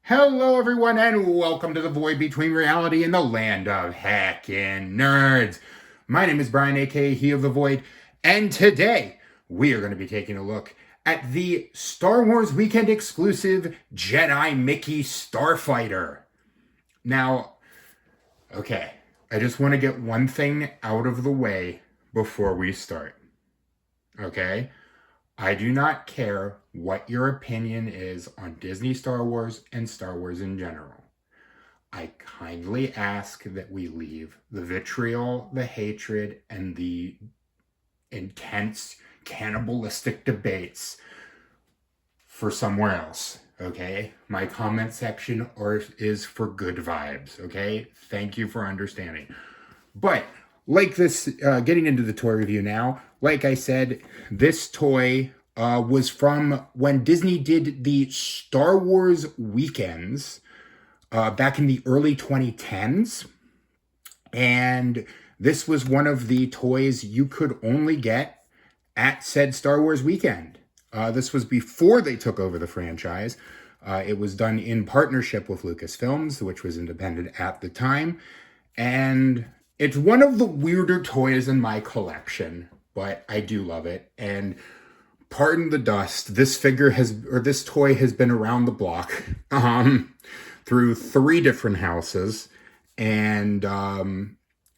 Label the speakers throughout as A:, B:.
A: Hello, everyone, and welcome to the void between reality and the land of heckin' nerds. My name is Brian, aka He of the Void, and today we are going to be taking a look at the Star Wars Weekend exclusive Jedi Mickey Starfighter. Now, okay, I just want to get one thing out of the way before we start. Okay? I do not care what your opinion is on Disney Star Wars and Star Wars in general. I kindly ask that we leave the vitriol, the hatred, and the intense cannibalistic debates for somewhere else, okay? My comment section is for good vibes, okay? Thank you for understanding. But like this, getting into the toy review now, like I said, this toy was from when Disney did the Star Wars weekends back in the early 2010s. And this was one of the toys you could only get at said Star Wars weekend. This was before they took over the franchise. It was done in partnership with Lucasfilms, which was independent at the time. And it's one of the weirder toys in my collection, but I do love it. And pardon the dust, this toy has been around the block through 3 different houses, and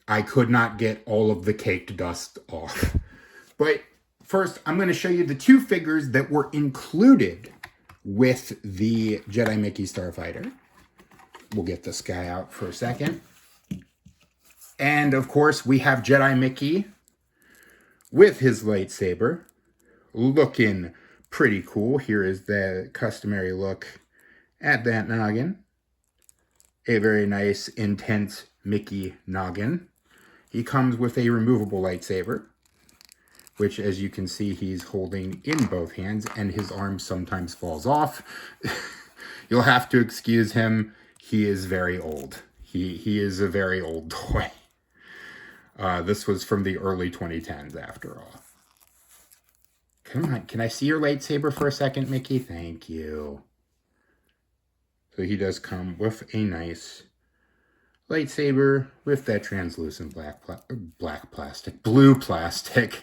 A: I could not get all of the caked dust off. But first, I'm going to show you the 2 figures that were included with the Jedi Mickey Starfighter. We'll get this guy out for a second. And of course, we have Jedi Mickey with his lightsaber, looking pretty cool. Here is the customary look at that noggin. A very nice, intense Mickey noggin. He comes with a removable lightsaber, which, as you can see, he's holding in both hands, and his arm sometimes falls off. You'll have to excuse him. He is very old. He is a very old toy. This was from the early 2010s, after all. Come on, can I see your lightsaber for a second, Mickey? Thank you. So he does come with a nice lightsaber with that translucent blue plastic.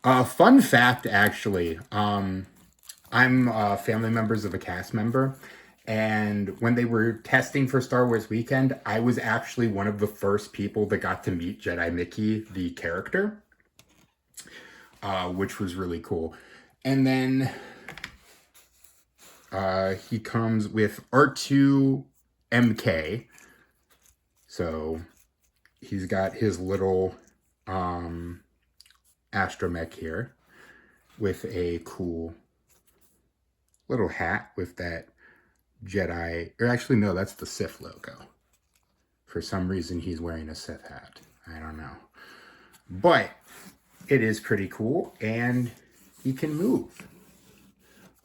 A: Fun fact, actually, I'm family members of a cast member, and when they were testing for Star Wars Weekend, I was actually one of the first people that got to meet Jedi Mickey, the character, which was really cool. And then he comes with R2 MK. So he's got his little astromech here with a cool little hat with that Jedi, or actually no, that's the Sith logo. For some reason he's wearing a Sith hat. I don't know. But it is pretty cool, and he can move.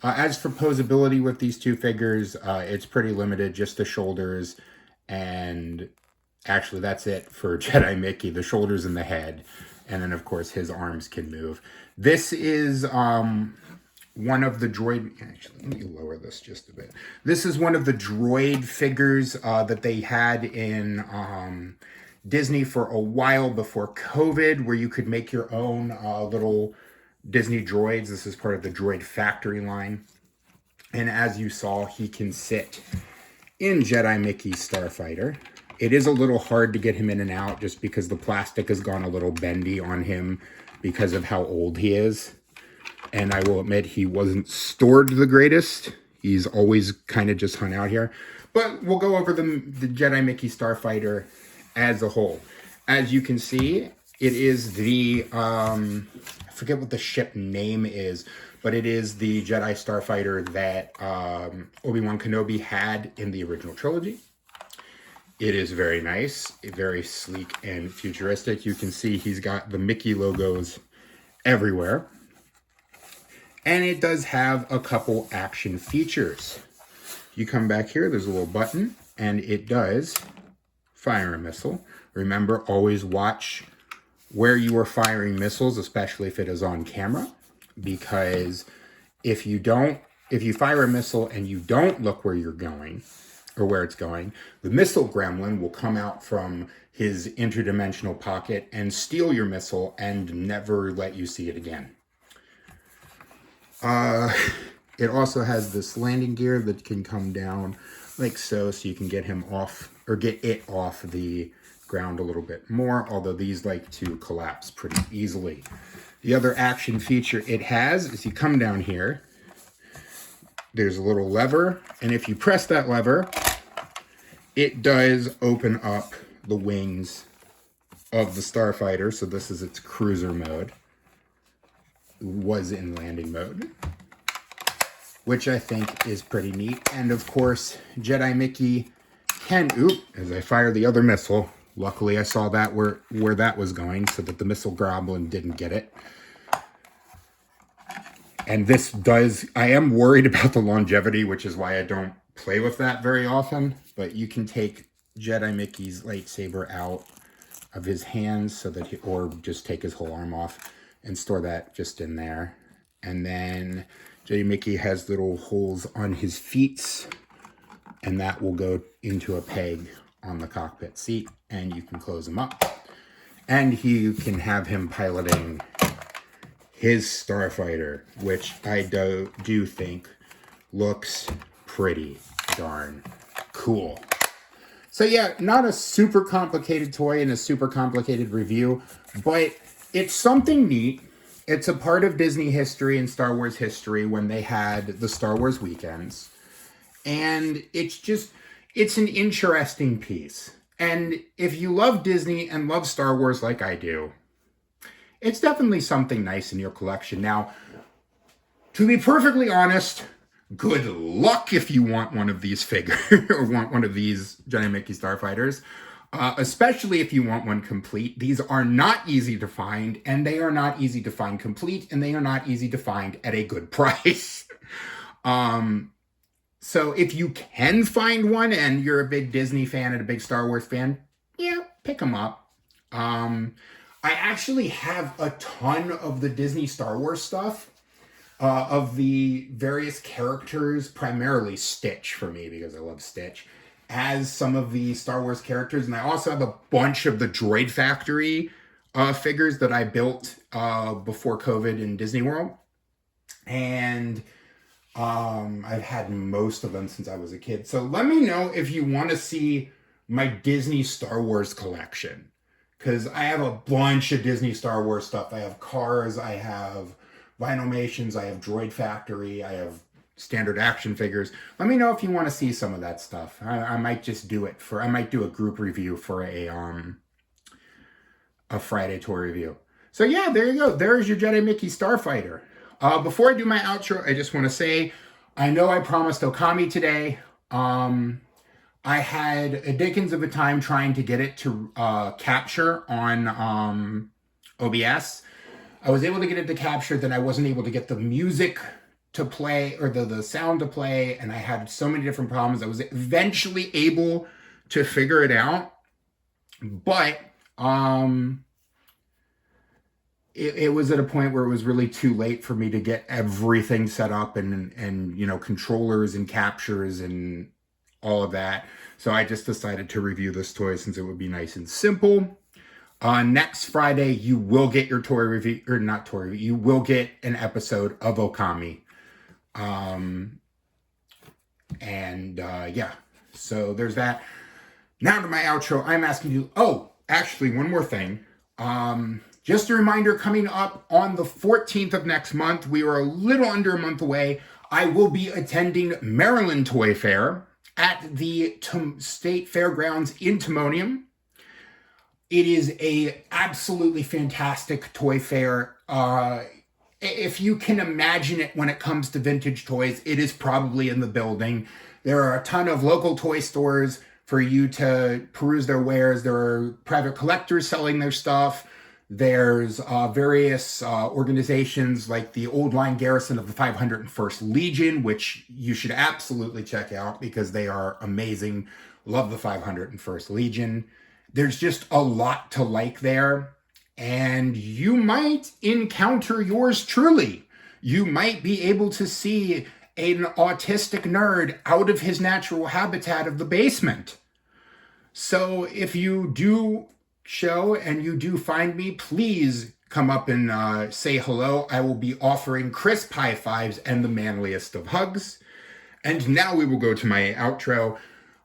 A: As for posability with these 2 figures, it's pretty limited, just the shoulders, and actually that's it for Jedi Mickey, the shoulders and the head. And then, of course, his arms can move. This is one of the droid... Actually, let me lower this just a bit. This is one of the droid figures that they had in Disney for a while before COVID, where you could make your own little Disney droids. This is part of the Droid Factory line. And as you saw, he can sit in Jedi Mickey Starfighter. It is a little hard to get him in and out just because the plastic has gone a little bendy on him because of how old he is. And I will admit, he wasn't stored the greatest. He's always kind of just hung out here. But we'll go over the Jedi Mickey Starfighter as a whole. As you can see, it is the, I forget what the ship name is, but it is the Jedi Starfighter that Obi-Wan Kenobi had in the original trilogy. It is very nice, very sleek and futuristic. You can see he's got the Mickey logos everywhere. And it does have a couple action features. You come back here, there's a little button, and it does fire a missile. Remember, always watch where you are firing missiles, especially if it is on camera, because if you don't, if you fire a missile and you don't look where you're going or where it's going, the missile gremlin will come out from his interdimensional pocket and steal your missile and never let you see it again. It also has this landing gear that can come down like so you can get him off, or get it off the ground a little bit more, although these like to collapse pretty easily. The other action feature it has is you come down here, there's a little lever, and if you press that lever, it does open up the wings of the Starfighter. So this is its cruiser mode. It was in landing mode, which I think is pretty neat. And of course, Jedi Mickey can, as I fire the other missile, luckily I saw that where that was going so that the missile goblin didn't get it. And this does, I am worried about the longevity, which is why I don't play with that very often. But you can take Jedi Mickey's lightsaber out of his hands so that or just take his whole arm off and store that just in there. And then Jedi Mickey has little holes on his feet, and that will go into a peg on the cockpit seat, and you can close them up. And you can have him piloting his Starfighter, which I do think looks pretty darn cool. So yeah, not a super complicated toy and a super complicated review, but it's something neat. It's a part of Disney history and Star Wars history when they had the Star Wars weekends. And it's an interesting piece. And if you love Disney and love Star Wars like I do, it's definitely something nice in your collection. Now, to be perfectly honest, good luck if you want one of these figures or want one of these Jedi Mickey Starfighters, especially if you want one complete. These are not easy to find, and they are not easy to find complete, and they are not easy to find at a good price. So if you can find one and you're a big Disney fan and a big Star Wars fan, yeah, pick them up. I actually have a ton of the Disney Star Wars stuff, of the various characters, primarily Stitch for me because I love Stitch, as some of the Star Wars characters. And I also have a bunch of the Droid Factory figures that I built before COVID in Disney World. And I've had most of them since I was a kid. So let me know if you want to see my Disney Star Wars collection, because I have a bunch of Disney Star Wars stuff. I have cars, I have Vinylmations, I have Droid Factory, I have standard action figures. Let me know if you want to see some of that stuff. I might just do it I might do a group review for a Friday toy review. So yeah, there you go. There's your Jedi Mickey Starfighter. Before I do my outro, I just want to say, I know I promised Okami today. I had a dickens of a time trying to get it to capture on OBS. I was able to get it to capture, then I wasn't able to get the music to play, or the sound to play, and I had so many different problems. I was eventually able to figure it out, but it was at a point where it was really too late for me to get everything set up and you know, controllers and captures and all of that. So I just decided to review this toy since it would be nice and simple. Next Friday, you will get your toy review, or not toy review, you will get an episode of Okami. Yeah, so there's that. Now to my outro, I'm asking you, actually, one more thing. Just a reminder, coming up on the 14th of next month, we are a little under a month away, I will be attending Maryland Toy Fair at the State Fairgrounds in Timonium. It is a absolutely fantastic toy fair. If you can imagine it when it comes to vintage toys, it is probably in the building. There are a ton of local toy stores for you to peruse their wares. There are private collectors selling their stuff. There's various organizations like the Old Line Garrison of the 501st Legion, which you should absolutely check out because they are amazing. Love the 501st Legion. There's just a lot to like there, and you might encounter yours truly. You might be able to see an autistic nerd out of his natural habitat of the basement. So if you do show and you do find me, please come up and say hello. I will be offering crisp high fives and the manliest of hugs. And now we will go to my outro.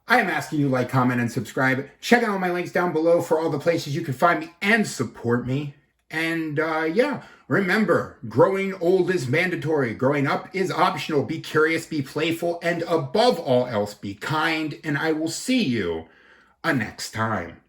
A: I am asking you to like, comment, and subscribe. Check out all my links down below for all the places you can find me and support me. And yeah, remember, growing old is mandatory. Growing up is optional. Be curious, be playful, and above all else, be kind. And I will see you next time.